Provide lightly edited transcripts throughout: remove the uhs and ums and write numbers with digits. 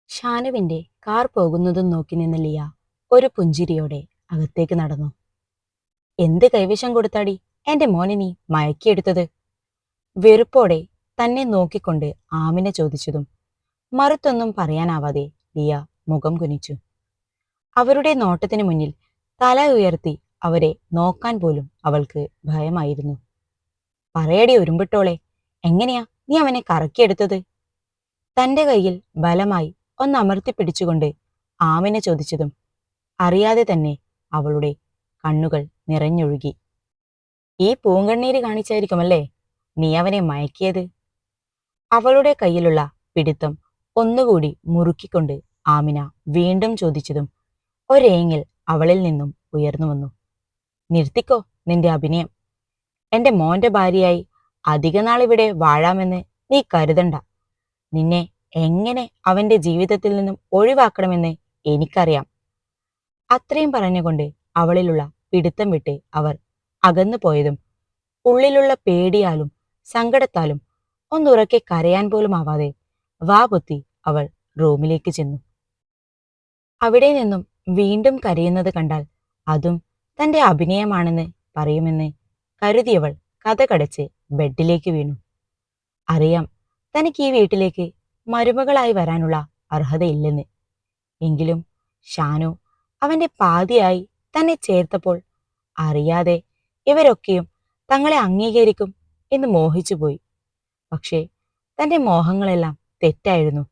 ഷാനുവിന്റെ car പോകുന്നതും നോക്കി നിന്ന ലിയ ഒരു പുഞ്ചിരിയോടെ അകത്തേക്ക് നടന്നു. എന്ത് കൈവശം കൊടുത്താടി എന്റെ മോനെ നീ മയക്കിയെടുത്തത്? വെറുപ്പോടെ തന്നെ നോക്കിക്കൊണ്ട് ആമിന ചോദിച്ചതും മറുത്തൊന്നും പറയാനാവാതെ ലിയ മുഖം കുനിച്ചു. അവരുടെ നോട്ടത്തിനു മുന്നിൽ തല ഉയർത്തി അവരെ നോക്കാൻ പോലും അവൾക്ക് ഭയമായിരുന്നു. പറയടി ഉരുമ്പിട്ടോളെ, എങ്ങനെയാ നീ അവനെ കറക്കിയെടുത്തത്? തന്റെ കയ്യിൽ ബലമായി ഒന്നമർത്തിപ്പിടിച്ചുകൊണ്ട് ആമിന ചോദിച്ചതും അറിയാതെ തന്നെ അവളുടെ കണ്ണുകൾ നിറഞ്ഞൊഴുകി. ഈ പൂങ്കണ്ണീര് കാണിച്ചായിരിക്കുമല്ലേ നീ അവനെ മയക്കിയത്? അവളുടെ കയ്യിലുള്ള പിടുത്തം ഒന്നുകൂടി മുറുക്കിക്കൊണ്ട് ആമിന വീണ്ടും ചോദിച്ചതും ഒരേങ്ങിൽ അവളിൽ നിന്നും ഉയർന്നു വന്നു. നിർത്തിക്കോ നിന്റെ അഭിനയം. എന്റെ മോന്റെ ഭാര്യയായി അധിക നാളിവിടെ വാഴാമെന്ന് നീ കരുതണ്ട. നിന്നെ എങ്ങനെ അവന്റെ ജീവിതത്തിൽ നിന്നും ഒഴിവാക്കണമെന്ന് എനിക്കറിയാം. അത്രയും പറഞ്ഞുകൊണ്ട് അവളിലുള്ള പിടുത്തം വിട്ട് അവർ അകന്നു പോയതും ഉള്ളിലുള്ള പേടിയാലും സങ്കടത്താലും ഒന്നുറക്കെ കരയാൻ പോലും ആവാതെ വാ പൊത്തി അവൾ റൂമിലേക്ക് ചെന്നു. അവിടെ നിന്നും വീണ്ടും കരയുന്നത് കണ്ടാൽ അതും തന്റെ അഭിനയമാണെന്ന് പറയുമെന്ന് കരുതിയവൾ കതകടച്ച് ബെഡിലേക്ക് വീണു. അറിയാം തനിക്ക് ഈ വീട്ടിലേക്ക് മരുമകളായി വരാനുള്ള അർഹതയില്ലെന്ന്. എങ്കിലും ഷാനു അവന്റെ പാതിയായി തന്നെ ചേർത്തപ്പോൾ അറിയാതെ ഇവരൊക്കെയും തങ്ങളെ അംഗീകരിക്കും എന്ന് മോഹിച്ചുപോയി. പക്ഷേ തന്റെ മോഹങ്ങളെല്ലാം തെറ്റായിരുന്നു.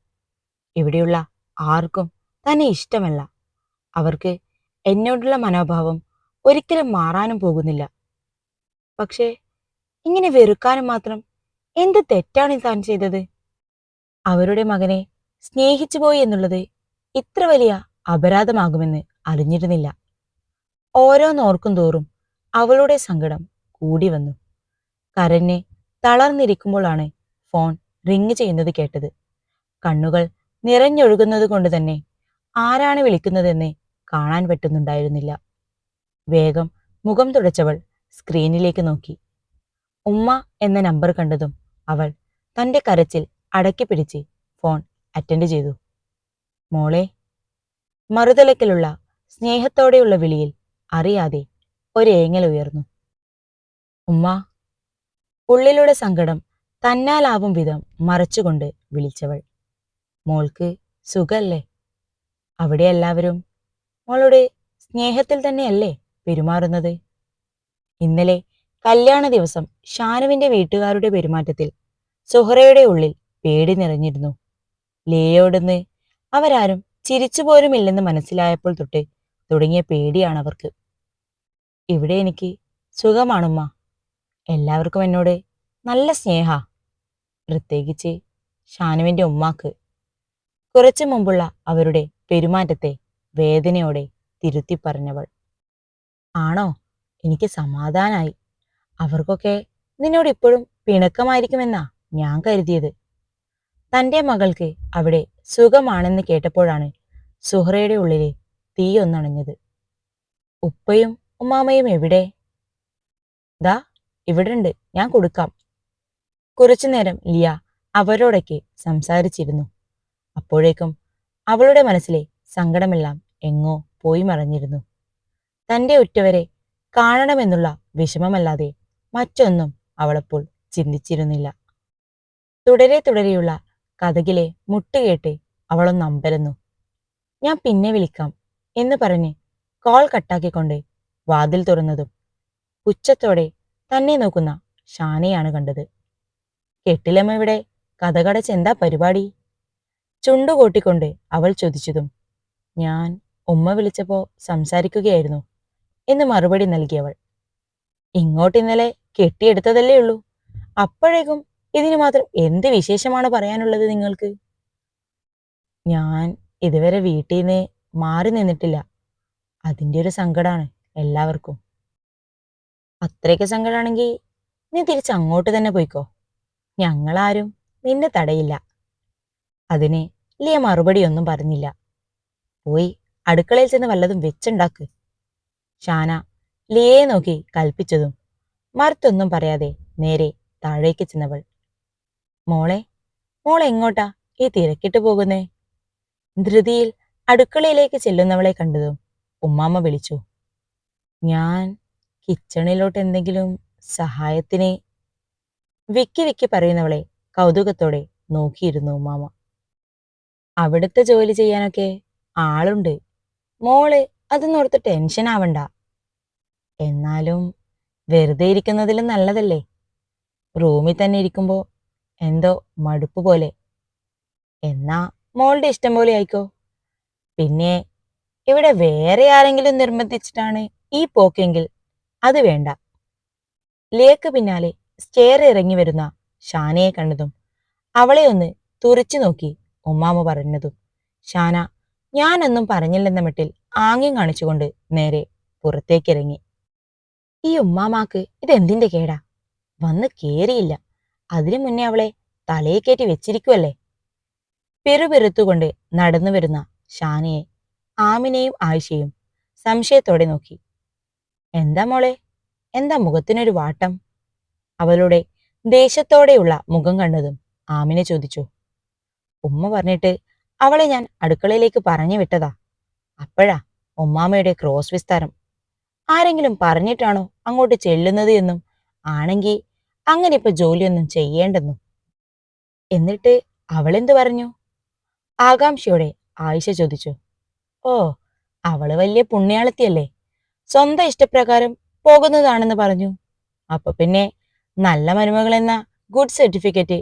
ഇവിടെയുള്ള ആർക്കും തന്നെ ഇഷ്ടമല്ല. അവർക്ക് എന്നോടുള്ള മനോഭാവം ഒരിക്കലും മാറാനും പോകുന്നില്ല. പക്ഷേ ഇങ്ങനെ വെറുക്കാനും മാത്രം എന്ത് തെറ്റാണ് താൻ ചെയ്തത്? അവരുടെ മകനെ സ്നേഹിച്ചുപോയി എന്നുള്ളത് ഇത്ര വലിയ അപരാധമാകുമെന്ന് അറിഞ്ഞിരുന്നില്ല. ഓരോന്നോർക്കും തോറും അവളുടെ സങ്കടം കൂടി വന്നു. കരഞ്ഞ് തളർന്നിരിക്കുമ്പോഴാണ് ഫോൺ റിങ് ചെയ്യുന്നത് കേട്ടത്. കണ്ണുകൾ നിറഞ്ഞൊഴുകുന്നത് കൊണ്ട് തന്നെ ആരാണ് വിളിക്കുന്നതെന്ന് കാണാൻ പറ്റുന്നുണ്ടായിരുന്നില്ല. വേഗം മുഖം തുടച്ചവൾ സ്ക്രീനിലേക്ക് നോക്കി. ഉമ്മ എന്ന നമ്പർ കണ്ടതും അവൾ തന്റെ കരച്ചിൽ അടക്കി പിടിച്ച് ഫോൺ അറ്റൻഡ് ചെയ്തു. മോളെ. മറുതലക്കിലുള്ള സ്നേഹത്തോടെയുള്ള വിളിയിൽ അറിയാതെ ഒരേങ്ങൽ ഉയർന്നു. ഉമ്മ. ഉള്ളിലുള്ള സങ്കടം തന്നാലാവും വിധം മറച്ചുകൊണ്ട് വിളിച്ചവൾ. മോൾക്ക് സുഖല്ലേ? അവിടെ എല്ലാവരും മോളുടെ സ്നേഹത്തിൽ തന്നെയല്ലേ പെരുമാറുന്നത്? ഇന്നലെ കല്യാണ ദിവസം ഷാനുവിന്റെ വീട്ടുകാരുടെ പെരുമാറ്റത്തിൽ സുഹറയുടെ ഉള്ളിൽ പേടി നിറഞ്ഞിരുന്നു. ലിയയോടൊന്ന് അവരാരും ചിരിച്ചുപോലുമില്ലെന്ന് മനസ്സിലായപ്പോൾ തൊട്ട് തുടങ്ങിയ പേടിയാണവർക്ക്. ഇവിടെ എനിക്ക് സുഖമാണുമ്മ. എല്ലാവർക്കും എന്നോട് നല്ല സ്നേഹ, പ്രത്യേകിച്ച് ഷാനുവിന്റെ ഉമ്മാക്ക്. കുറച്ചു മുമ്പുള്ള അവരുടെ പെരുമാറ്റത്തെ വേദനയോടെ തിരുത്തി പറഞ്ഞവൾ. ആണോ? എനിക്ക് സമാധാനായി. അവർക്കൊക്കെ നിന്നോട് ഇപ്പോഴും പിണക്കമായിരിക്കുമെന്നാ ഞാൻ കരുതിയത്. തന്റെ മകൾക്ക് അവിടെ സുഖമാണെന്ന് കേട്ടപ്പോഴാണ് സുഹറയുടെ ഉള്ളിലെ തീയൊന്നണഞ്ഞത്. ഉപ്പയും ഉമ്മാമയും എവിടെ? ദാ ഇവിടുണ്ട്, ഞാൻ കൊടുക്കാം. കുറച്ചുനേരം ലിയ അവരോടൊക്കെ സംസാരിച്ചിരുന്നു. അപ്പോഴേക്കും അവളുടെ മനസ്സിലെ സങ്കടമെല്ലാം എങ്ങോ പോയി മറഞ്ഞിരുന്നു. തന്റെ ഉറ്റവരെ കാണണമെന്നുള്ള വിഷമമല്ലാതെ മറ്റൊന്നും അവളപ്പോൾ ചിന്തിച്ചിരുന്നില്ല. തുടരെ തുടരെയുള്ള കഥകിലെ മുട്ടുകേട്ട് അവളൊന്ന് അമ്പരന്നു. ഞാൻ പിന്നെ വിളിക്കാം എന്ന് പറഞ്ഞ് കോൾ കട്ടാക്കിക്കൊണ്ട് വാതിൽ തുറന്നതും പുച്ഛത്തോടെ തന്നെ നോക്കുന്ന ഷാനയാണ് കണ്ടത്. കെട്ടിലമ്മ ഇവിടെ കഥകടച്ച് എന്താ പരിപാടി? ചുണ്ടുകൂട്ടിക്കൊണ്ട് അവൾ ചോദിച്ചതും ഞാൻ ഉമ്മ വിളിച്ചപ്പോ സംസാരിക്കുകയായിരുന്നു എന്ന് മറുപടി നൽകിയവൾ. ഇങ്ങോട്ട് ഇന്നലെ കെട്ടിയെടുത്തതല്ലേ ഉള്ളൂ, അപ്പോഴേക്കും ഇതിന് മാത്രം എന്ത് വിശേഷമാണ് പറയാനുള്ളത് നിങ്ങൾക്ക്? ഞാൻ ഇതുവരെ വീട്ടിൽ നിന്ന് മാറി നിന്നിട്ടില്ല. അതിൻ്റെ ഒരു സങ്കടാണ് എല്ലാവർക്കും. അത്രയ്ക്ക് സങ്കടാണെങ്കിൽ നീ തിരിച്ച് അങ്ങോട്ട് തന്നെ പോയിക്കോ. ഞങ്ങളാരും നിന്നെ തടയില്ല. അതിന് ലിയ മറുപടിയൊന്നും പറഞ്ഞില്ല. പോയി അടുക്കളയിൽ ചെന്ന് വല്ലതും വെച്ചുണ്ടാക്ക്. ഷാന ലിയയെ നോക്കി കൽപ്പിച്ചതും മറുത്തൊന്നും പറയാതെ നേരെ താഴേക്ക് ചെന്നവൾ. മോളെ, മോളെ എങ്ങോട്ടാ ഈ തിരക്കിട്ട് പോകുന്നേ? ധൃതിയിൽ അടുക്കളയിലേക്ക് ചെല്ലുന്നവളെ കണ്ടതും ഉമ്മാമ്മ വിളിച്ചു. ഞാൻ കിച്ചണിലോട്ട് എന്തെങ്കിലും സഹായത്തിന്. വിക്കി വിക്കി പറയുന്നവളെ കൗതുകത്തോടെ നോക്കിയിരുന്നു ഉമ്മാമ്മ. അവിടുത്തെ ജോലി ചെയ്യാനൊക്കെ ആളുണ്ട് മോള്, അതൊന്നോർത്ത് ടെൻഷൻ ആവണ്ട. എന്നാലും വെറുതെ ഇരിക്കുന്നതിലും നല്ലതല്ലേ. റൂമിൽ തന്നെ ഇരിക്കുമ്പോ എന്തോ മടുപ്പ് പോലെ. എന്നാ മോളുടെ ഇഷ്ടം പോലെ ആയിക്കോ. പിന്നെ ഇവിടെ വേറെ ആരെങ്കിലും നിർബന്ധിച്ചിട്ടാണ് ഈ പോക്കെങ്കിൽ അത് വേണ്ട. ലേക്ക് പിന്നാലെ സ്റ്റെയർ ഇറങ്ങി വരുന്ന ഷാനയെ കണ്ടതും അവളെ ഒന്ന് തുറച്ചു നോക്കി ഉമ്മാമ്മ പറഞ്ഞതും ഷാന ഞാനൊന്നും പറഞ്ഞില്ലെന്ന മട്ടിൽ ആംഗ്യം കാണിച്ചുകൊണ്ട് നേരെ പുറത്തേക്കിറങ്ങി. ഈ ഉമ്മാമാക്ക് ഇതെന്തിന്റെ കേടാ? വന്ന് കേറിയില്ല, അതിനു മുന്നേ അവളെ തലയെ കയറ്റി വെച്ചിരിക്കുവല്ലേ. പിറുപിറുത്തുകൊണ്ട് നടന്നു വരുന്ന ഷാനയെ ആമിനയും ആയിഷയും സംശയത്തോടെ നോക്കി. എന്താ മോളെ, എന്താ മുഖത്തിനൊരു വാട്ടം? അവളുടെ ദേഷ്യത്തോടെയുള്ള മുഖം കണ്ടതും ആമിന ചോദിച്ചു. ഉമ്മ പറഞ്ഞിട്ട് അവളെ ഞാൻ അടുക്കളയിലേക്ക് പറഞ്ഞു വിട്ടതാ. അപ്പോഴാ ഉമ്മാമ്മയുടെ ക്രോസ് വിസ്താരം. ആരെങ്കിലും പറഞ്ഞിട്ടാണോ അങ്ങോട്ട് ചെല്ലുന്നത് എന്നും ആണെങ്കി അങ്ങനെ ഇപ്പൊ ജോലിയൊന്നും ചെയ്യേണ്ടെന്നും. എന്നിട്ട് അവളെന്തു പറഞ്ഞു? ആകാംക്ഷയോടെ ആയിഷ ചോദിച്ചു. ഓ, അവള് വലിയ പുണ്യാളത്തിയല്ലേ, സ്വന്തം ഇഷ്ടപ്രകാരം പോകുന്നതാണെന്ന് പറഞ്ഞു. അപ്പൊ പിന്നെ നല്ല മരുമകൾ എന്ന ഗുഡ് സർട്ടിഫിക്കറ്റ്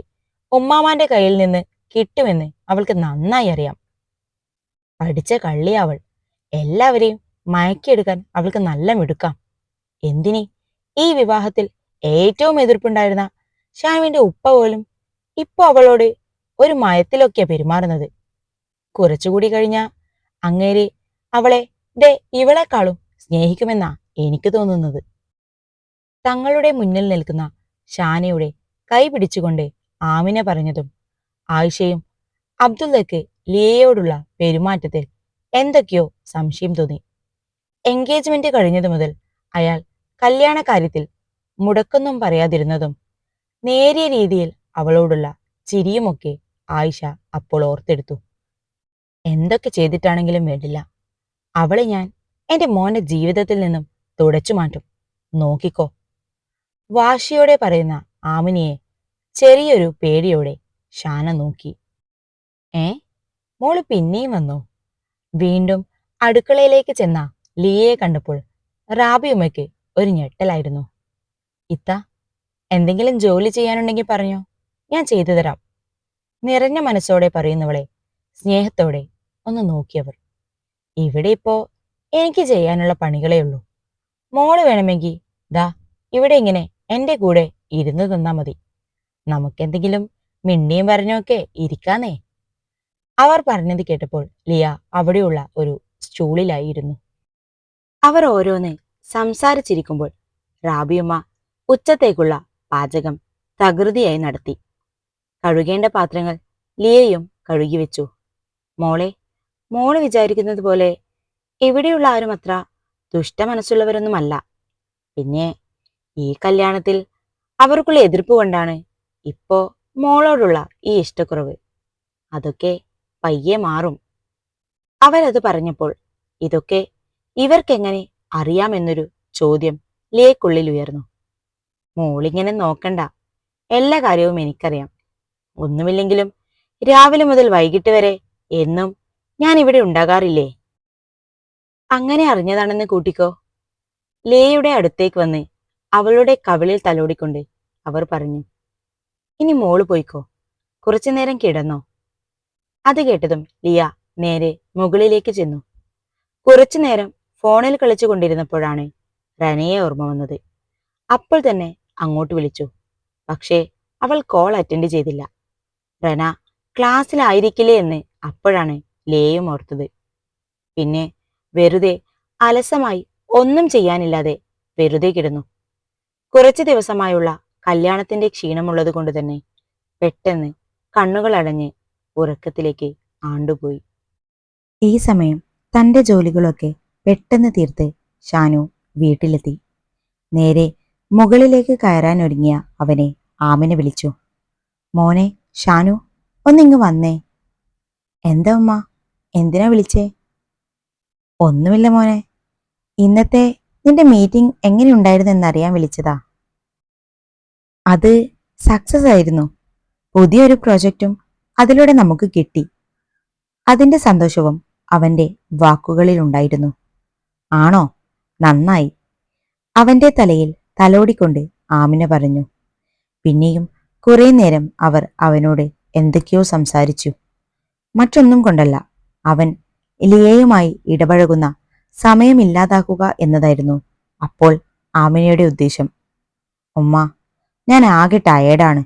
ഉമ്മാമാന്റെ കയ്യിൽ നിന്ന് കിട്ടുമെന്ന് അവൾക്ക് നന്നായി അറിയാം. പഠിച്ച കള്ളിയാ അവൾ. എല്ലാവരെയും മയക്കിയെടുക്കാൻ അവൾക്ക് നല്ല മിടുക്കാം. എന്തിനി ഈ വിവാഹത്തിൽ ഏറ്റവും എതിർപ്പുണ്ടായിരുന്ന ഷാനുവിന്റെ ഉപ്പ പോലും ഇപ്പൊ അവളോട് ഒരു മയത്തിലൊക്കെയാ പെരുമാറുന്നത്. കുറച്ചുകൂടി കഴിഞ്ഞാ അങ്ങേര് അവളെ ദേ ഇവളെക്കാളും സ്നേഹിക്കുമെന്നാ എനിക്ക് തോന്നുന്നത്. തങ്ങളുടെ മുന്നിൽ നിൽക്കുന്ന ഷാനയുടെ കൈ പിടിച്ചുകൊണ്ട് ആമിന പറഞ്ഞതും ആയിഷയും അബ്ദുള്ളക്ക് ലിയയോടുള്ള പെരുമാറ്റത്തിൽ എന്തൊക്കെയോ സംശയം തോന്നി. എൻഗേജ്മെന്റ് കഴിഞ്ഞതു മുതൽ അയാൾ കല്യാണ കാര്യത്തിൽ മുടക്കൊന്നും പറയാതിരുന്നതും നേരിയ രീതിയിൽ അവളോടുള്ള ചിരിയുമൊക്കെ ആയിഷ അപ്പോൾ ഓർത്തെടുത്തു. എന്തൊക്കെ ചെയ്തിട്ടാണെങ്കിലും വേണ്ടില്ല, അവളെ ഞാൻ എന്റെ മോന്റെ ജീവിതത്തിൽ നിന്നും തുടച്ചു മാറ്റും, നോക്കിക്കോ. വാശിയോടെ പറയുന്ന ആമിനിയെ ചെറിയൊരു പേടിയോടെ ഷാന നോക്കി. ഏ, മോള് പിന്നെയും വന്നോ? വീണ്ടും അടുക്കളയിലേക്ക് ചെന്ന ലിയയെ കണ്ടപ്പോൾ റാബിയുമ്മയ്ക്ക് ഒരു ഞെട്ടലായിരുന്നു. ഇത്ത, എന്തെങ്കിലും ജോലി ചെയ്യാനുണ്ടെങ്കിൽ പറഞ്ഞോ, ഞാൻ ചെയ്തു തരാം. നിറഞ്ഞ മനസ്സോടെ പറയുന്നവളെ സ്നേഹത്തോടെ ഒന്ന് നോക്കിയവർ. ഇവിടെ ഇപ്പോ എനിക്ക് ചെയ്യാനുള്ള പണികളേ ഉള്ളൂ. മോള് വേണമെങ്കിൽ ദാ ഇവിടെ ഇങ്ങനെ എന്റെ കൂടെ ഇരുന്നു തന്നാ മതി. നമുക്കെന്തെങ്കിലും മിണ്ടിയും പറഞ്ഞൊക്കെ ഇരിക്കാന്നേ. അവർ പറഞ്ഞത് കേട്ടപ്പോൾ ലിയ അവിടെയുള്ള ഒരു സ്റ്റൂളിലായിരുന്നു. അവർ ഓരോന്ന് സംസാരിച്ചിരിക്കുമ്പോൾ റാബിയുമ്മ ഉച്ചത്തേക്കുള്ള പാചകം തകൃതിയായി നടത്തി. കഴുകേണ്ട പാത്രങ്ങൾ ലിയയും കഴുകി വെച്ചു. മോളെ, മോള് വിചാരിക്കുന്നത് പോലെ ഇവിടെയുള്ള ആരും അത്ര ദുഷ്ടമനസ്സുള്ളവരൊന്നുമല്ല. പിന്നെ ഈ കല്യാണത്തിൽ അവർക്കുള്ള എതിർപ്പ് കൊണ്ടാണ് ഇപ്പോ മോളോടുള്ള ഈ ഇഷ്ടക്കുറവ്. അതൊക്കെ പയ്യെ മാറും. അവരത് പറഞ്ഞപ്പോൾ ഇതൊക്കെ ഇവർക്കെങ്ങനെ അറിയാമെന്നൊരു ചോദ്യം ലിയക്കുള്ളിൽ ഉയർന്നു. മോളിങ്ങനെ നോക്കണ്ട, എല്ലാ കാര്യവും എനിക്കറിയാം. ഒന്നുമില്ലെങ്കിലും രാവിലെ മുതൽ വൈകിട്ട് വരെ എന്നും ഞാൻ ഇവിടെ ഉണ്ടാകാറില്ലേ? അങ്ങനെ അറിഞ്ഞതാണെന്ന് കൂട്ടിക്കോ. ലിയയുടെ അടുത്തേക്ക് വന്ന് അവളുടെ കവിളിൽ തലോടിക്കൊണ്ട് അവർ പറഞ്ഞു. ഇനി മോള് പോയിക്കോ, കുറച്ചു നേരം കിടന്നോ. അത് കേട്ടതും ലിയ നേരെ മുകളിലേക്ക് ചെന്നു. കുറച്ചു നേരം ഫോണിൽ കളിച്ചു കൊണ്ടിരുന്നപ്പോഴാണ് റനയെ ഓർമ്മ വന്നത്. അപ്പോൾ തന്നെ അങ്ങോട്ട് വിളിച്ചു. പക്ഷേ അവൾ കോൾ അറ്റൻഡ് ചെയ്തില്ല. റന ക്ലാസ്സിലായിരിക്കില്ലേ എന്ന് അപ്പോഴാണ് ലേയും ഓർത്തത്. പിന്നെ വെറുതെ അലസമായി ഒന്നും ചെയ്യാനില്ലാതെ വെറുതെ കിടന്നു. കുറച്ചു ദിവസമായുള്ള കല്യാണത്തിന്റെ ക്ഷീണമുള്ളത് കൊണ്ട് തന്നെ പെട്ടെന്ന് കണ്ണുകൾ അടഞ്ഞ് ഉറക്കത്തിലേക്ക് ആണ്ടുപോയി. ഈ സമയം തന്റെ ജോലികളൊക്കെ പെട്ടെന്ന് തീർത്ത് ഷാനു വീട്ടിലെത്തി. നേരെ മുകളിലേക്ക് കയറാൻ ഒരുങ്ങിയ അവനെ ആമിന വിളിച്ചു. മോനെ ഷാനു, ഒന്നിങ്ങ് വന്നേ. എന്താ ഉമ്മ, എന്തിനാ വിളിച്ചേ? ഒന്നുമില്ല മോനെ, ഇന്നത്തെ നിന്റെ മീറ്റിംഗ് എങ്ങനെയുണ്ടായിരുന്നു എന്നറിയാൻ വിളിച്ചതാ. അത് സക്സസ് ആയിരുന്നു. പുതിയൊരു പ്രോജക്റ്റും അതിലൂടെ നമുക്ക് കിട്ടി. അതിന്റെ സന്തോഷവും അവന്റെ വാക്കുകളിലുണ്ടായിരുന്നു. ആണോ, നന്നായി. അവന്റെ തലയിൽ തലോടിക്കൊണ്ട് ആമിന പറഞ്ഞു. പിന്നെയും കുറെ നേരം അവർ അവനോട് എന്തൊക്കെയോ സംസാരിച്ചു. മറ്റൊന്നും കൊണ്ടല്ല, അവൻ ലിയയുമായി ഇടപഴകുന്ന സമയമില്ലാതാക്കുക എന്നതായിരുന്നു അപ്പോൾ ആമിനയുടെ ഉദ്ദേശം. ഉമ്മ, ഞാൻ ആകെ ടയേർഡാണ്.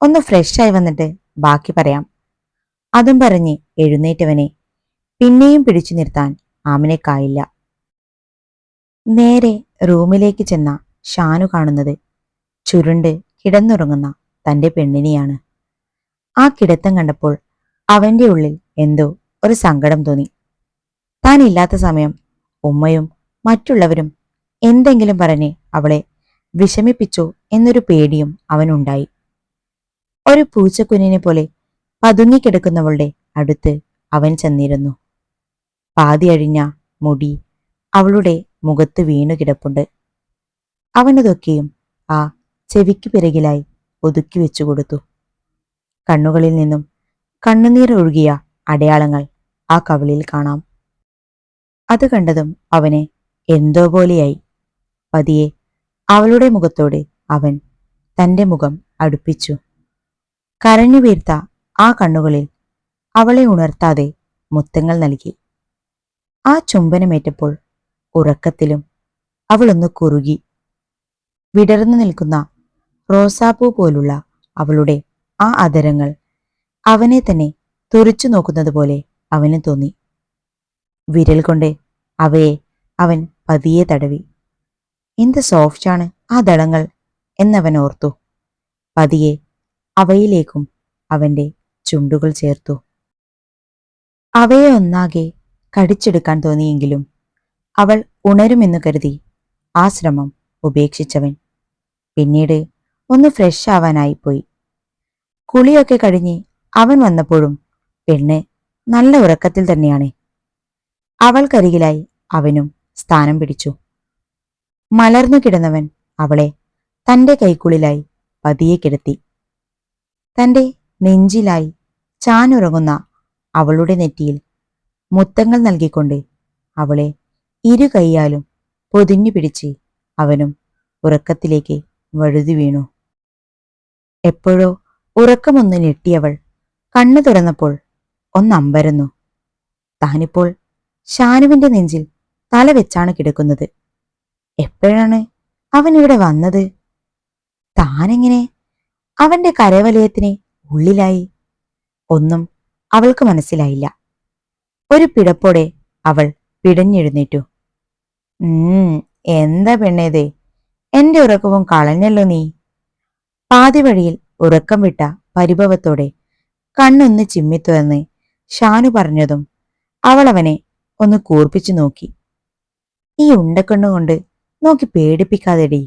ഒന്ന് ഫ്രഷായി വന്നിട്ട് ബാക്കി പറയാം. അതും പറഞ്ഞ് എഴുന്നേറ്റവനെ പിന്നെയും പിടിച്ചു നിർത്താൻ ആമിനക്കായില്ല. നേരെ റൂമിലേക്ക് ചെന്ന ഷാനു കാണുന്നത് ചുരുണ്ട് കിടന്നുറങ്ങുന്ന തന്റെ പെണ്ണിനെയാണ്. ആ കിടത്തം കണ്ടപ്പോൾ അവന്റെ ഉള്ളിൽ എന്തോ ഒരു സങ്കടം തോന്നി. താൻ ഇല്ലാത്ത സമയം ഉമ്മയും മറ്റുള്ളവരും എന്തെങ്കിലും പറഞ്ഞ് അവളെ വിഷമിപ്പിച്ചോ എന്നൊരു പേടിയും അവനുണ്ടായി. ഒരു പൂച്ചക്കുഞ്ഞിനെ പോലെ പതുങ്ങിക്കിടക്കുന്നവളുടെ അടുത്ത് അവൻ ചെന്നിരുന്നു. പാതി അഴിഞ്ഞ മുടി അവളുടെ മുഖത്ത് വീണു കിടപ്പുണ്ട്. അവനതൊക്കെയും ആ ചെവിക്കു പിറകിലായി ഒതുക്കി വെച്ചുകൊടുത്തു. കണ്ണുകളിൽ നിന്നും കണ്ണുനീർ ഒഴുകിയ അടയാളങ്ങൾ ആ കവിളിൽ കാണാം. അത് കണ്ടതും അവന് എന്തോ പോലെയായി. പതിയെ അവളുടെ മുഖത്തോട് അവൻ തന്റെ മുഖം അടുപ്പിച്ചു. കരഞ്ഞു വീർത്ത ആ കണ്ണുകളിൽ അവളെ ഉണർത്താതെ മുത്തങ്ങൾ നൽകി. ആ ചുംബനമേറ്റപ്പോൾ ഉറക്കത്തിലും അവളൊന്ന് കുറുകി. വിടർന്നു നിൽക്കുന്ന റോസാപ്പൂ പോലുള്ള അവളുടെ ആ അധരങ്ങൾ അവനെ തന്നെ തുറിച്ചു നോക്കുന്നത് പോലെ അവന് തോന്നി. വിരൽ കൊണ്ട് അവയെ അവൻ പതിയെ തടവി. എന്ത് സോഫ്റ്റാണ് ആ ദളങ്ങൾ എന്നവൻ ഓർത്തു. പതിയെ അവയിലേക്കും അവന്റെ ചുണ്ടുകൾ ചേർത്തു. അവയെ ഒന്നാകെ കടിച്ചെടുക്കാൻ തോന്നിയെങ്കിലും അവൾ ഉണരുമെന്നു കരുതി ആ ശ്രമം ഉപേക്ഷിച്ചവൻ പിന്നീട് ഒന്ന് ഫ്രഷ് ആവാനായിപ്പോയി. കുളിയൊക്കെ കഴിഞ്ഞ് അവൻ വന്നപ്പോഴും പെണ്ണ് നല്ല ഉറക്കത്തിൽ തന്നെയാണ്. അവൾക്കരികിലായി അവനും സ്ഥാനം പിടിച്ചു. മലർന്നു കിടന്നവൻ അവളെ തന്റെ കൈക്കുള്ളിലായി പതിയെ കിടത്തി. തന്റെ നെഞ്ചിലായി ചാനുറങ്ങുന്ന അവളുടെ നെറ്റിയിൽ മുത്തങ്ങൾ നൽകിക്കൊണ്ട് അവളെ ഇരു കൈയാലും പൊതിഞ്ഞു പിടിച്ച് അവനും ഉറക്കത്തിലേക്ക് വഴുതി വീണു. എപ്പോഴോ ഉറക്കമൊന്ന് ഞെട്ടിയവൾ കണ്ണു തുറന്നപ്പോൾ ഒന്നമ്പരന്നു. താനിപ്പോൾ ഷാനുവിന്റെ നെഞ്ചിൽ തല വെച്ചാണ് കിടക്കുന്നത്. എപ്പോഴാണ് അവൻ ഇവിടെ വന്നത്? താനെങ്ങനെ അവന്റെ കരവലയത്തിന് ഉള്ളിലായി? ഒന്നും അവൾക്ക് മനസ്സിലായില്ല. ഒരു പിടപ്പോടെ അവൾ പിടഞ്ഞെഴുന്നേറ്റു. എന്താ പെണ്ണേതേ, എന്റെ ഉറക്കവും കളഞ്ഞല്ലോ നീ. പാതി വഴിയിൽ ഉറക്കം വിട്ട പരിഭവത്തോടെ കണ്ണൊന്ന് ചിമ്മിത്തുറന്ന് ഷാനു പറഞ്ഞതും അവൾ അവനെ ഒന്ന് കൂർപ്പിച്ചു നോക്കി. ഈ ഉണ്ടക്കണ്ണുകൊണ്ട് നോക്കി പേടിപ്പിക്കാതെടി.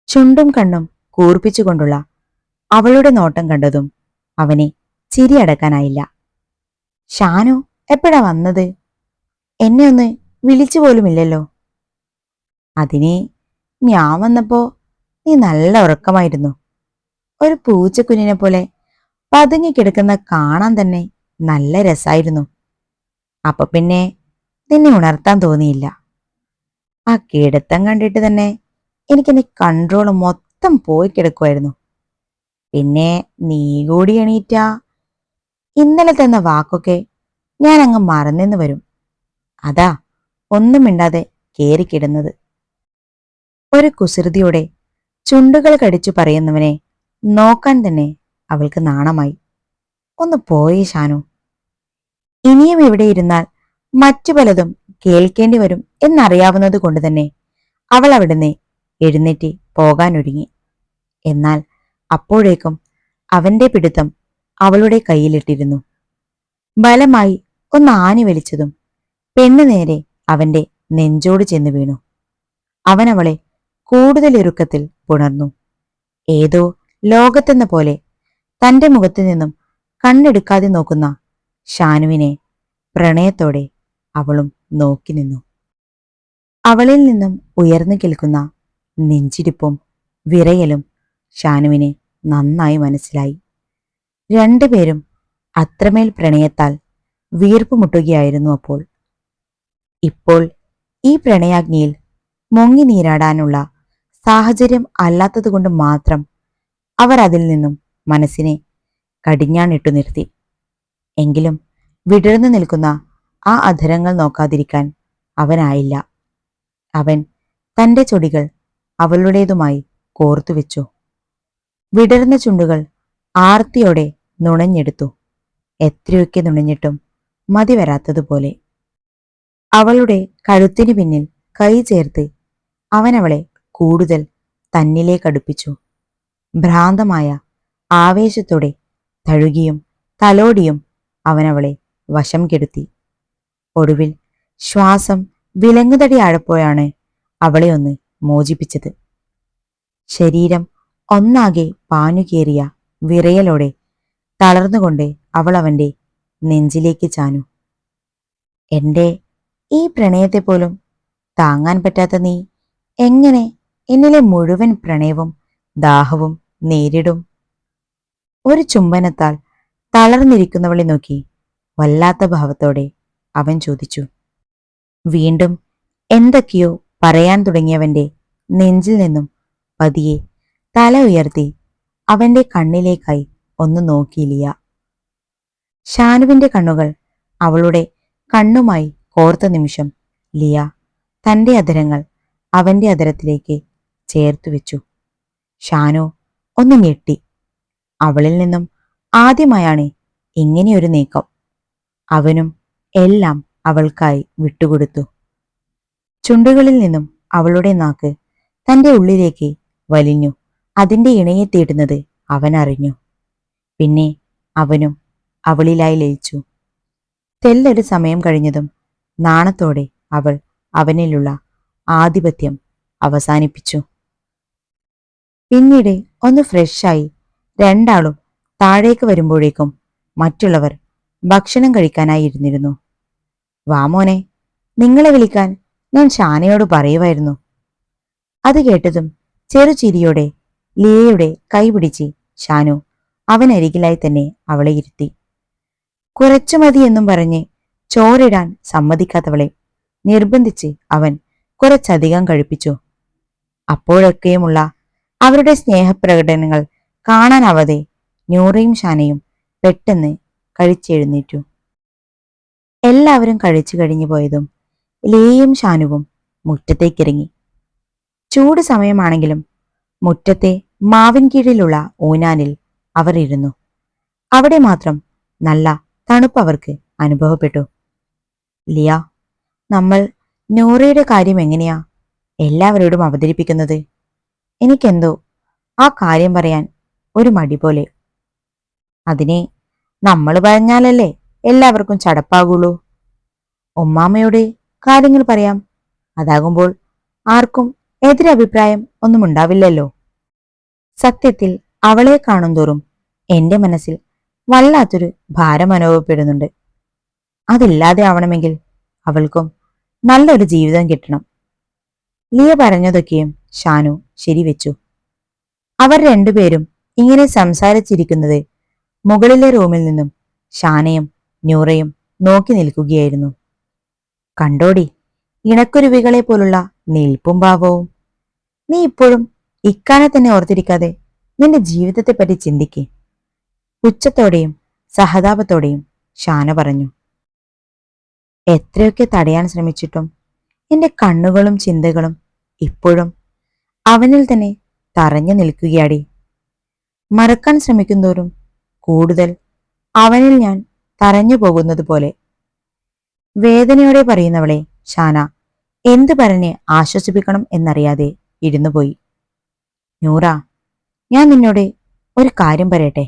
ചുണ്ടും കണ്ണും കൂർപ്പിച്ചുകൊണ്ടുള്ള അവളുടെ നോട്ടം കണ്ടതും അവനെ ചിരി അടക്കാനായില്ല. ഷാനു എപ്പോഴാ വന്നത്? എന്നെ ഒന്ന് വിളിച്ചു പോലുമില്ലല്ലോ. അതിനെ ഞാൻ വന്നപ്പോ നീ നല്ല ഉറക്കമായിരുന്നു. ഒരു പൂച്ചക്കുഞ്ഞിനെ പോലെ പതുങ്ങിക്കിടക്കുന്ന കാണാൻ തന്നെ നല്ല രസായിരുന്നു. അപ്പൊ പിന്നെ നിന്നെ ഉണർത്താൻ തോന്നിയില്ല. ആ കിടത്തം കണ്ടിട്ട് തന്നെ എനിക്കെന്റെ കൺട്രോൾ മൊത്തം പോയി കിടക്കുമായിരുന്നു. പിന്നെ നീ കൂടി എണീറ്റാ ഇന്നലെ തന്ന വാക്കൊക്കെ ഞാൻ അങ്ങ് മറന്നെന്ന് വരും. അതാ ഒന്നും മിണ്ടാതെ കേറിക്കിടുന്നത്. ഒരു കുസൃതിയോടെ ചുണ്ടുകൾ കടിച്ചു പറയുന്നവനെ നോക്കാൻ തന്നെ അവൾക്ക് നാണമായി. ഒന്ന് പോയേ ഷാനു. ഇനിയും ഇവിടെ ഇരുന്നാൽ മറ്റു പലതും കേൾക്കേണ്ടി വരും എന്നറിയാവുന്നത് കൊണ്ട് തന്നെ അവൾ അവിടുന്ന് എഴുന്നേറ്റ് പോകാനൊരുങ്ങി. എന്നാൽ അപ്പോഴേക്കും അവന്റെ പിടുത്തം അവളുടെ കയ്യിലിട്ടിരുന്നു. ബലമായി ഒന്ന് ആഞ്ഞു വലിച്ചതും പെണ്ണ് നേരെ അവന്റെ നെഞ്ചോട് ചെന്ന് വീണു. അവനവളെ കൂടുതൽ ഇറുക്കത്തിൽ പുണർന്നു. ഏതോ ലോകത്തെന്ന പോലെ തന്റെ മുഖത്തു നിന്നും കണ്ണെടുക്കാതെ നോക്കുന്ന ഷാനുവിനെ പ്രണയത്തോടെ അവളും നോക്കി നിന്നു. അവളിൽ നിന്നും ഉയർന്നു കേൾക്കുന്ന നെഞ്ചിടിപ്പും വിറയലും ഷാനുവിനെ നന്നായി മനസ്സിലായി. രണ്ടുപേരും അത്രമേൽ പ്രണയത്താൽ വീർപ്പുമുട്ടുകയായിരുന്നു അപ്പോൾ. ഇപ്പോൾ ഈ പ്രണയാഗ്നിയിൽ മുങ്ങി നീരാടാനുള്ള സാഹചര്യം അല്ലാത്തതുകൊണ്ട് മാത്രം അവർ അതിൽ നിന്നും മനസ്സിനെ കടിഞ്ഞാണിട്ടു നിർത്തി. എങ്കിലും വിടർന്നു നിൽക്കുന്ന ആ അധരങ്ങൾ നോക്കാതിരിക്കാൻ അവനായില്ല. അവൻ തന്റെ ചൊടികൾ അവളുടേതുമായി കോർത്തുവെച്ചു. വിടർന്ന ചുണ്ടുകൾ ആർത്തിയോടെ നുണഞ്ഞെടുത്തു. എത്രയൊക്കെ നുണഞ്ഞിട്ടും മതി വരാത്തതുപോലെ. അവളുടെ കഴുത്തിനു പിന്നിൽ കൈ ചേർത്ത് അവനവളെ കൂടുതൽ തന്നിലേക്കടുപ്പിച്ചു. ഭ്രാന്തമായ ആവേശത്തോടെ തഴുകിയും തലോടിയും അവനവളെ വശം കെടുത്തി. ഒടുവിൽ ശ്വാസം വിലങ്ങുതടി ആഴപ്പോഴാണ് അവളെ ഒന്ന് മോചിപ്പിച്ചത്. ശരീരം ഒന്നാകെ പാഞ്ഞുകേറിയ വിറയലോടെ തളർന്നുകൊണ്ട് അവൾ അവന്റെ നെഞ്ചിലേക്ക് ചാഞ്ഞു. എന്റെ ഈ പ്രണയത്തെ പോലും താങ്ങാൻ പറ്റാത്ത നീ എങ്ങനെ എന്നിലെ മുഴുവൻ പ്രണയവും ദാഹവും നേരിടും? ഒരു ചുംബനത്താൽ തളർന്നിരിക്കുന്നവളെ നോക്കി വല്ലാത്ത ഭാവത്തോടെ അവൻ ചോദിച്ചു. വീണ്ടും എന്തൊക്കെയോ പറയാൻ തുടങ്ങിയവന്റെ നെഞ്ചിൽ നിന്നും പതിയെ തല ഉയർത്തി അവന്റെ കണ്ണിലേക്കായി ഒന്ന് നോക്കി ലിയ. ഷാനുവിന്റെ കണ്ണുകൾ അവളുടെ കണ്ണുമായി കോർത്ത നിമിഷം ലിയ തന്റെ അധരങ്ങൾ അവന്റെ അധരത്തിലേക്ക് ചേർത്തു വെച്ചു. ഷാനു ഒന്ന് ഞെട്ടി. അവളിൽ നിന്നും ആദ്യമായാണ് ഇങ്ങനെയൊരു നീക്കം. അവനും എല്ലാം അവൾക്കായി വിട്ടുകൊടുത്തു. ചുണ്ടുകളിൽ നിന്നും അവളുടെ നാക്ക് തന്റെ ഉള്ളിലേക്ക് വലിഞ്ഞു അതിന്റെ ഇണയെ തേടുന്നത് അവൻ അറിഞ്ഞു. പിന്നെ അവനും അവളിലായി ലയിച്ചു. തെല്ലൊരു സമയം കഴിഞ്ഞതും നാണത്തോടെ അവൾ അവനിലുള്ള ആധിപത്യം അവസാനിപ്പിച്ചു. പിന്നീട് ഒന്ന് ഫ്രഷായി രണ്ടാളും താഴേക്ക് വരുമ്പോഴേക്കും മറ്റുള്ളവർ ഭക്ഷണം കഴിക്കാനായി ഇരുന്നിരുന്നു. വാമോനെ, നിങ്ങളെ വിളിക്കാൻ ഞാൻ ഷാനയോട് പറയുമായിരുന്നു. അത് കേട്ടതും ചെറുചിരിയോടെ ലിയയുടെ കൈപിടിച്ച് ഷാനു അവനരികിലായി തന്നെ അവളെ ഇരുത്തി. കുറച്ചു മതി എന്നും പറഞ്ഞ് ചോറിടാൻ സമ്മതിക്കാത്തവളെ നിർബന്ധിച്ച് അവൻ കുറച്ചധികം കഴിപ്പിച്ചു. അപ്പോഴൊക്കെയുമുള്ള അവരുടെ സ്നേഹപ്രകടനങ്ങൾ കാണാനാവാതെ നൂറയും ഷാനയും പെട്ടെന്ന് കഴിച്ചെഴുന്നേറ്റു. എല്ലാവരും കഴിച്ചു കഴിഞ്ഞു പോയതും ലിയയും ഷാനുവും മുറ്റത്തേക്കിറങ്ങി. ചൂട് സമയമാണെങ്കിലും മുറ്റത്തെ മാവിൻ കീഴിലുള്ള ഊഞ്ഞാലിൽ അവർ ഇരുന്നു. അവിടെ മാത്രം നല്ല തണുപ്പ് അവർക്ക് അനുഭവപ്പെട്ടു. ലിയ, നമ്മൾ നൂറയുടെ കാര്യം എങ്ങനെയാ എല്ലാവരോടും അവതരിപ്പിക്കുന്നത്? എനിക്കെന്തോ ആ കാര്യം പറയാൻ ഒരു മടി പോലെ. അതിനെ നമ്മൾ പറഞ്ഞാലല്ലേ എല്ലാവർക്കും ചടപ്പാകുള്ളൂ. ഉമ്മാമ്മയോട് കാര്യങ്ങൾ പറയാം. അതാകുമ്പോൾ ആർക്കും എതിരഭിപ്രായം ഒന്നും ഉണ്ടാവില്ലല്ലോ. സത്യത്തിൽ അവളെ കാണുന്തോറും എന്റെ മനസ്സിൽ വല്ലാത്തൊരു ഭാരം അനുഭവപ്പെടുന്നുണ്ട്. അതില്ലാതെ ആവണമെങ്കിൽ അവൾക്കും നല്ലൊരു ജീവിതം കിട്ടണം. ലിയ പറഞ്ഞതൊക്കെയും ഷാനു ശരിവെച്ചു. അവർ രണ്ടുപേരും ഇങ്ങനെ സംസാരിച്ചിരിക്കുന്നത് മുകളിലെ റൂമിൽ നിന്നും ഷാനയും നൂറയും നോക്കി നിൽക്കുകയായിരുന്നു. കണ്ടോടി, ഇണക്കുരുവികളെ പോലുള്ള നിൽപ്പും ഭാവവും. നീ ഇപ്പോഴും ഇക്കാനെ തന്നെ ഓർത്തിരിക്കാതെ നിന്റെ ജീവിതത്തെപ്പറ്റി ചിന്തിക്ക്. പുച്ഛത്തോടെയും സഹതാപത്തോടെയും ഷാന പറഞ്ഞു. എത്രയൊക്കെ തടയാൻ ശ്രമിച്ചിട്ടും എന്റെ കണ്ണുകളും ചിന്തകളും ഇപ്പോഴും അവനിൽ തന്നെ തറഞ്ഞു നിൽക്കുകയാടി. മറക്കാൻ ശ്രമിക്കുന്തോറും കൂടുതൽ അവനിൽ ഞാൻ തറഞ്ഞു പോകുന്നത് പോലെ. വേദനയോടെ പറയുന്നവളെ ഷാന എന്തു പറഞ്ഞ് ആശ്വസിപ്പിക്കണം എന്നറിയാതെ ഇരുന്നുപോയി. നൂറ, ഞാൻ നിന്നോട് ഒരു കാര്യം പറയട്ടെ.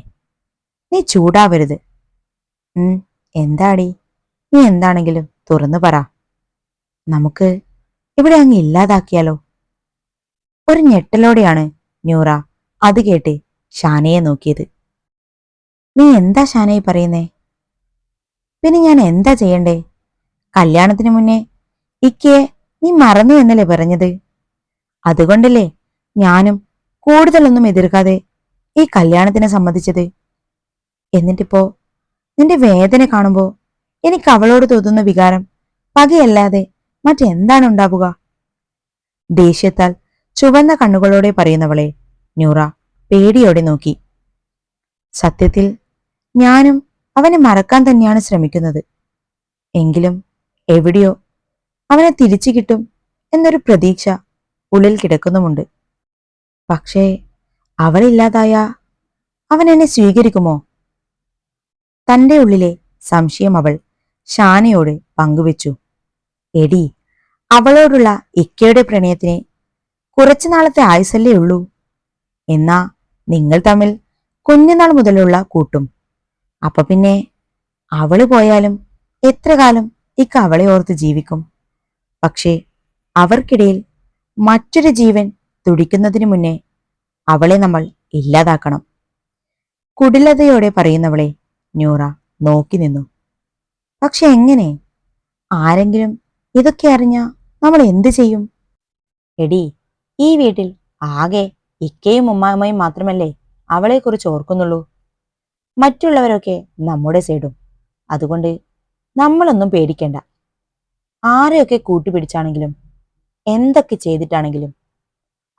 നീ ചൂടാവരുത്. എന്താടി? നീ എന്താണെങ്കിലും തുറന്നു പറ. നമുക്ക് ഇവിടെ അങ്ങ് ഇല്ലാതാക്കിയാലോ? ഒരു ഞെട്ടലോടെയാണ് നൂറ അത് കേട്ട് ഷാനയെ നോക്കിയത്. നീ എന്താ ഷാനയെ പറയുന്നേ? പിന്നെ ഞാൻ എന്താ ചെയ്യണ്ടേ? കല്യാണത്തിന് മുന്നേ ഇക്കയെ നീ മറന്നു എന്നല്ലേ പറഞ്ഞത്? അതുകൊണ്ടല്ലേ ഞാനും കൂടുതലൊന്നും എതിർക്കാതെ ഈ കല്യാണത്തിനെ സമ്മതിച്ചത്. എന്നിട്ടിപ്പോ നിന്റെ വേദന കാണുമ്പോ എനിക്ക് അവളോട് തോന്നുന്ന വികാരം പകയല്ലാതെ മറ്റെന്താണ് ഉണ്ടാവുക? ദേഷ്യത്താൽ ചുവന്ന കണ്ണുകളോടെ പറയുന്നവളെ നൂറ പേടിയോടെ നോക്കി. സത്യത്തിൽ ഞാനും അവനെ മറക്കാൻ തന്നെയാണ് ശ്രമിക്കുന്നത്. എങ്കിലും എവിടെയോ അവനെ തിരിച്ചു കിട്ടും എന്നൊരു പ്രതീക്ഷ ഉള്ളിൽ കിടക്കുന്നുമുണ്ട്. പക്ഷേ അവളില്ലാതായ അവൻ എന്നെ സ്വീകരിക്കുമോ? തന്റെ ഉള്ളിലെ സംശയം അവൾ ഷാനയോട് പങ്കുവെച്ചു. എടി, അവളോടുള്ള ഇക്കയുടെ പ്രണയത്തിന് കുറച്ചു നാളത്തെ ആയുസല്ലേ ഉള്ളൂ. എന്നാ നിങ്ങൾ തമ്മിൽ കുഞ്ഞുനാൾ മുതലുള്ള കൂട്ടും. അപ്പൊ പിന്നെ അവള് പോയാലും എത്ര കാലം ഇക്ക അവളെ ഓർത്ത് ജീവിക്കും? പക്ഷേ അവർക്കിടയിൽ മറ്റൊരു ജീവൻ തുടിക്കുന്നതിനു മുന്നേ അവളെ നമ്മൾ ഇല്ലാതാക്കണം. കുടിലതയോടെ പറയുന്നവളെ നൂറ നോക്കി നിന്നു. പക്ഷെ എങ്ങനെ? ആരെങ്കിലും ഇതൊക്കെ അറിഞ്ഞാ നമ്മൾ എന്തു ചെയ്യും? എടി, ഈ വീട്ടിൽ ആകെ ഇക്കയും ഉമ്മാമ്മയും മാത്രമല്ലേ അവളെക്കുറിച്ച് ഓർക്കുന്നുള്ളൂ. മറ്റുള്ളവരൊക്കെ നമ്മുടെ സൈഡും. അതുകൊണ്ട് നമ്മളൊന്നും പേടിക്കണ്ട. ആരെയൊക്കെ കൂട്ടുപിടിച്ചാണെങ്കിലും എന്തൊക്കെ ചെയ്തിട്ടാണെങ്കിലും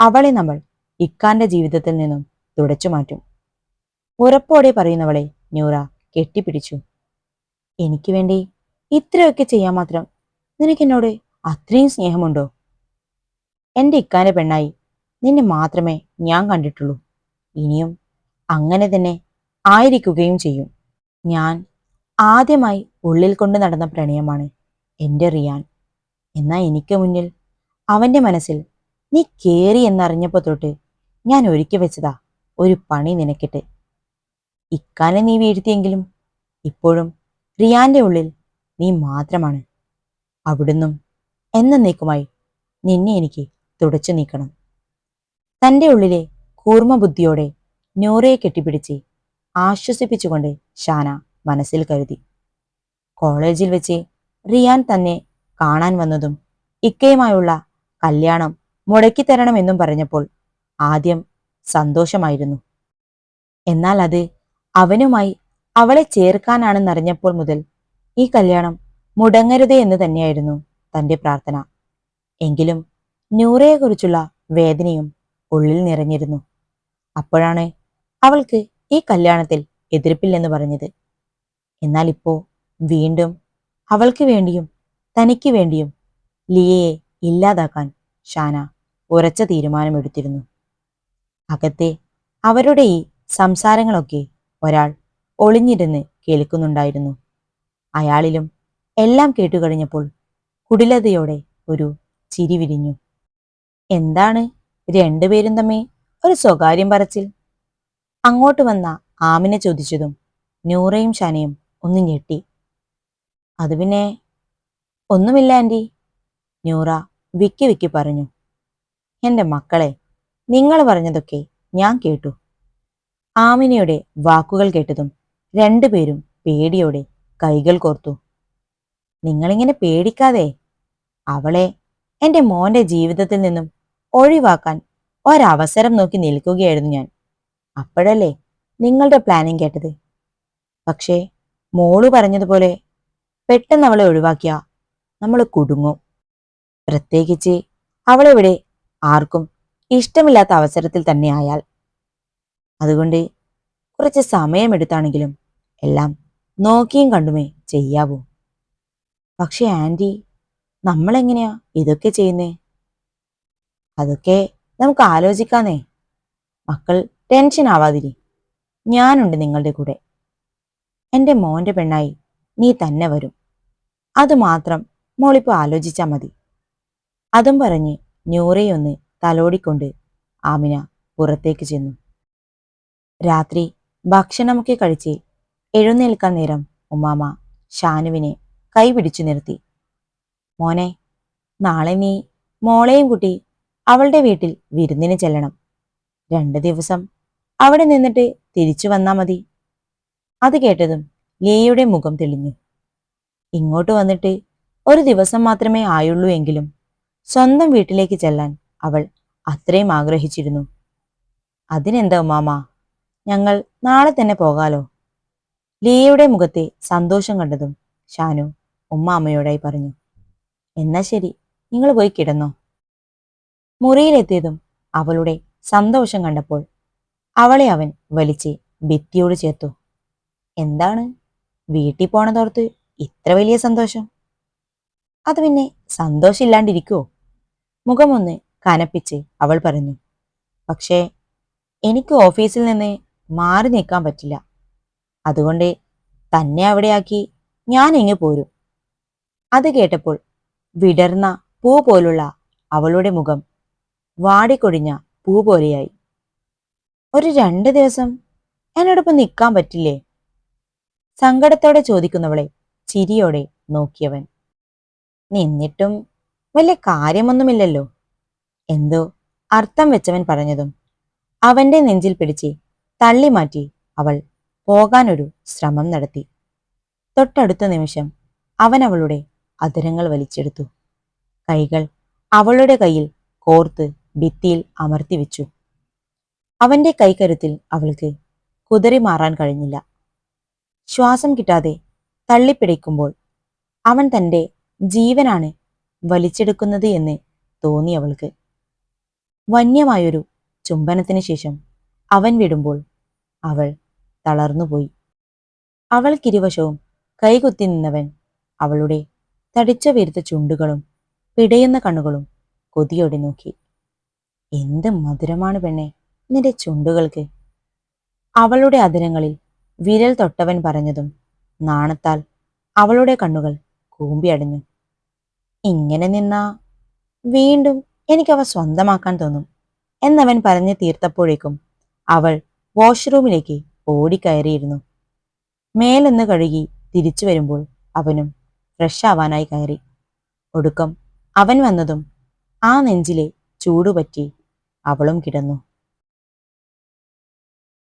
അവളെ നമ്മൾ ഇക്കാന്റെ ജീവിതത്തിൽ നിന്നും തുടച്ചു മാറ്റും. ഉറപ്പോടെ പറയുന്നവളെ നൂറ കെട്ടിപ്പിടിച്ചു. എനിക്ക് വേണ്ടി ഇത്രയൊക്കെ ചെയ്യാൻ മാത്രം നിനക്കെന്നോട് അത്രയും സ്നേഹമുണ്ടോ? എന്റെ ഇക്കാന്റെ പെണ്ണായി നിന്നെ മാത്രമേ ഞാൻ കണ്ടിട്ടുള്ളൂ. ഇനിയും അങ്ങനെ തന്നെ ആയിരിക്കുകയും ചെയ്യും. ഞാൻ ആദ്യമായി ഉള്ളിൽ കൊണ്ട് നടന്ന പ്രണയമാണ് എന്റെ റിയാൻ. എന്നാ എനിക്ക് മുന്നിൽ അവന്റെ മനസ്സിൽ നീ കേറി എന്നറിഞ്ഞപ്പോ തൊട്ട് ഞാൻ ഒരുക്കി വെച്ചതാ ഒരു പണി നിനക്കിട്ട്. ഇക്കാനെ നീ വീഴ്ത്തിയെങ്കിലും ഇപ്പോഴും റിയാന്റെ ഉള്ളിൽ നീ മാത്രമാണ്. അവിടുന്നും എന്നേക്കുമായി നിന്നെ എനിക്ക് തുടച്ചു നീക്കണം. തന്റെ ഉള്ളിലെ കൂർമ്മ ബുദ്ധിയോടെ നൂറയെ കെട്ടിപ്പിടിച്ച് ആശ്വസിപ്പിച്ചുകൊണ്ട് ഷാന മനസ്സിൽ കരുതി. കോളേജിൽ വെച്ച് റിയാൻ തന്നെ കാണാൻ വന്നതും ഇക്കയുമായുള്ള കല്യാണം മുടക്കിത്തരണമെന്നും പറഞ്ഞപ്പോൾ ആദ്യം സന്തോഷമായിരുന്നു. എന്നാൽ അത് അവനുമായി അവളെ ചേർക്കാനാണെന്നറിഞ്ഞപ്പോൾ മുതൽ ഈ കല്യാണം മുടങ്ങരുതേ എന്ന് തന്നെയായിരുന്നു തന്റെ പ്രാർത്ഥന. എങ്കിലും നൂറയെക്കുറിച്ചുള്ള വേദനയും ഉള്ളിൽ നിറഞ്ഞിരുന്നു. അപ്പോഴാണ് അവൾക്ക് ഈ കല്യാണത്തിൽ എതിർപ്പില്ലെന്ന് പറഞ്ഞത്. എന്നാൽ ഇപ്പോ വീണ്ടും അവൾക്ക് വേണ്ടിയും തനിക്ക് വേണ്ടിയും ലിയയെ ഇല്ലാതാക്കാൻ ഷാന ഉറച്ച തീരുമാനമെടുത്തിരുന്നു. അകത്തെ അവരുടെ ഈ സംസാരങ്ങളൊക്കെ ഒരാൾ ഒളിഞ്ഞിരുന്ന് കേൾക്കുന്നുണ്ടായിരുന്നു. അയാളിലും എല്ലാം കേട്ടുകഴിഞ്ഞപ്പോൾ കുടിലതയോടെ ഒരു ചിരി വിരിഞ്ഞു. എന്താണ് രണ്ടുപേരും തമ്മി ഒരു സ്വകാര്യം പറച്ചിൽ? അങ്ങോട്ട് വന്ന ആമിനെ ചോദിച്ചതും നൂറയും ഷാനയും ഒന്ന് ഞെട്ടി. അത് പിന്നെ ഒന്നുമില്ല ആന്റി, നൂറ വിക്കി വിക്കി പറഞ്ഞു. എന്റെ മക്കളെ, നിങ്ങൾ പറഞ്ഞതൊക്കെ ഞാൻ കേട്ടു. ആമിനയുടെ വാക്കുകൾ കേട്ടതും രണ്ടുപേരും പേടിയോടെ കൈകൾ കോർത്തു. നിങ്ങളിങ്ങനെ പേടിക്കാതെ. അവളെ എന്റെ മോന്റെ ജീവിതത്തിൽ നിന്നും ഒഴിവാക്കാൻ ഒരവസരം നോക്കി നിൽക്കുകയായിരുന്നു ഞാൻ. അപ്പോഴല്ലേ നിങ്ങളുടെ പ്ലാനിങ് കേട്ടത്. പക്ഷേ മോള് പറഞ്ഞതുപോലെ പെട്ടെന്ന് അവളെ ഒഴിവാക്കിയ നമ്മൾ കുടുങ്ങും. പ്രത്യേകിച്ച് അവളിവിടെ ആർക്കും ഇഷ്ടമില്ലാത്ത അവസരത്തിൽ തന്നെ ആയാൽ. അതുകൊണ്ട് കുറച്ച് സമയമെടുത്താണെങ്കിലും എല്ലാം നോക്കിയും കണ്ടുമേ ചെയ്യാവൂ. പക്ഷെ ആന്റി, നമ്മളെങ്ങനെയാ ഇതൊക്കെ ചെയ്യുന്നേ? അതൊക്കെ നമുക്ക് ആലോചിക്കാന്നേ. മക്കൾ ടെൻഷൻ ആവാതിരി. ഞാനുണ്ട് നിങ്ങളുടെ കൂടെ. എന്റെ മോന്റെ പെണ്ണായി നീ തന്നെ വരും. അതുമാത്രം മോളിപ്പോ ആലോചിച്ചാ മതി. അതും പറഞ്ഞ് നൂറയൊന്ന് തലോടിക്കൊണ്ട് ആമിന പുറത്തേക്ക് ചെന്നു. രാത്രി ഭക്ഷണമൊക്കെ കഴിച്ച് എഴുന്നേൽക്കാൻ നേരം ഉമ്മാമ ഷാനുവിനെ കൈപിടിച്ചു നിർത്തി. മോനെ, നാളെ നീ മോളെയും കൂട്ടി അവളുടെ വീട്ടിൽ വിരുന്നിന് ചെല്ലണം. 2 ദിവസം അവിടെ നിന്നിട്ട് തിരിച്ചു വന്നാ മതി. അത് കേട്ടതും ലിയയുടെ മുഖം തെളിഞ്ഞു. ഇങ്ങോട്ട് വന്നിട്ട് ഒരു ദിവസം മാത്രമേ ആയുള്ളൂ എങ്കിലും സ്വന്തം വീട്ടിലേക്ക് ചെല്ലാൻ അവൾ അത്രയും ആഗ്രഹിച്ചിരുന്നു. അതിനെന്താ ഉമ്മാമ, ഞങ്ങൾ നാളെ തന്നെ പോകാലോ. ലിയയുടെ മുഖത്തെ സന്തോഷം കണ്ടതും ഷാനു ഉമ്മാമ്മയോടായി പറഞ്ഞു. എന്നാ ശരി, നിങ്ങൾ പോയി കിടന്നോ. മുറിയിലെത്തിയതും അവളുടെ സന്തോഷം കണ്ടപ്പോൾ അവളെ അവൻ വലിച്ച് ഭിത്തിയോട് ചേർത്തു. എന്താണ്, വീട്ടിൽ പോണതോർത്ത് ഇത്ര വലിയ സന്തോഷം? അത് പിന്നെ സന്തോഷമില്ലാണ്ടിരിക്കുവോ? മുഖമൊന്ന് കനപ്പിച്ച് അവൾ പറഞ്ഞു. പക്ഷേ എനിക്ക് ഓഫീസിൽ നിന്ന് മാറി നിൽക്കാൻ പറ്റില്ല. അതുകൊണ്ട് തന്നെ അവിടെയാക്കി ഞാൻ ഇങ്ങ് പോരും. അത് കേട്ടപ്പോൾ വിടർന്ന പൂ പോലുള്ള അവളുടെ മുഖം വാടിക്കൊടിഞ്ഞ പൂ പോലെയായി. ഒരു 2 ദിവസം എന്നോടൊപ്പം നിൽക്കാൻ പറ്റില്ലേ? സങ്കടത്തോടെ ചോദിക്കുന്നവളെ ചിരിയോടെ നോക്കിയവൻ. നിന്നിട്ടും വലിയ കാര്യമൊന്നുമില്ലല്ലോ. എന്തോ അർത്ഥം വെച്ചവൻ പറഞ്ഞതും അവന്റെ നെഞ്ചിൽ പിടിച്ച് തള്ളി മാറ്റി അവൾ പോകാനൊരു ശ്രമം നടത്തി. തൊട്ടടുത്ത നിമിഷം അവൻ അവളുടെ അധരങ്ങൾ വലിച്ചെടുത്തു. കൈകൾ അവളുടെ കയ്യിൽ കോർത്ത് ഭിത്തിയിൽ അമർത്തി വെച്ചു. അവന്റെ കൈക്കരുത്തിൽ അവൾക്ക് കുതറി മാറാൻ കഴിഞ്ഞില്ല. ശ്വാസം കിട്ടാതെ തള്ളിപ്പിടിക്കുമ്പോൾ അവൻ തന്റെ ജീവനാണ് വലിച്ചെടുക്കുന്നത് എന്ന് തോന്നി അവൾക്ക്. വന്യമായൊരു ചുംബനത്തിന് ശേഷം അവൻ വിടുമ്പോൾ അവൾ തളർന്നുപോയി. അവൾക്കിരുവശവും കൈകുത്തി നിന്നവൻ അവളുടെ തടിച്ച വീർത്ത ചുണ്ടുകളും പിടയുന്ന കണ്ണുകളും കൊതിയോടെ നോക്കി. എന്ത് മധുരമാണ് പെണ്ണെ നിന്റെ ചുണ്ടുകൾക്ക്. അവളുടെ അധരങ്ങളിൽ വിരൽ തൊട്ടവൻ പറഞ്ഞതും നാണത്താൽ അവളുടെ കണ്ണുകൾ കൂമ്പിയടഞ്ഞു. ഇങ്ങനെ നിന്നാ വീണ്ടും എനിക്കവ സ്വന്തമാക്കാൻ തോന്നും എന്നവൻ പറഞ്ഞു തീർത്തപ്പോഴേക്കും അവൾ വാഷ്റൂമിലേക്ക് ഓടിക്കയറിയിരുന്നു. മേലൊന്ന് കഴുകി തിരിച്ചു വരുമ്പോൾ അവനും ഫ്രഷ് ആവാനായി കയറി. ഒടുക്കം അവൻ വന്നതും ആ നെഞ്ചിലെ ചൂടുപറ്റി അവളും കിടന്നു.